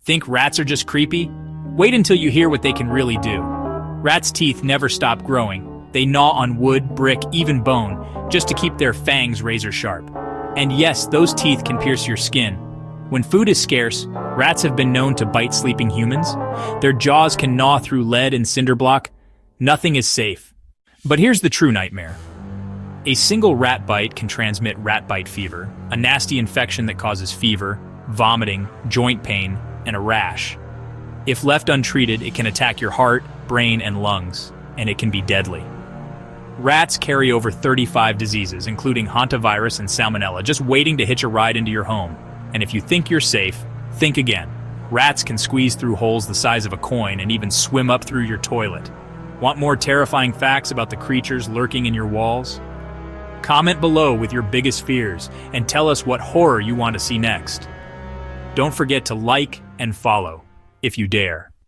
Think rats are just creepy? Wait until you hear what they can really do. Rats' teeth never stop growing. They gnaw on wood, brick, even bone, just to keep their fangs razor sharp. And yes, those teeth can pierce your skin. When food is scarce, rats have been known to bite sleeping humans. Their jaws can gnaw through lead and cinder block. Nothing is safe. But here's the true nightmare. A single rat bite can transmit rat bite fever, a nasty infection that causes fever, vomiting, joint pain, and a rash. If left untreated, it can attack your heart, brain, and lungs, and it can be deadly. Rats carry over 35 diseases, including hantavirus and salmonella, just waiting to hitch a ride into your home. And if you think you're safe, think again. Rats can squeeze through holes the size of a coin and even swim up through your toilet. Want more terrifying facts about the creatures lurking in your walls? Comment below with your biggest fears and tell us what horror you want to see next. Don't forget to like and follow, if you dare.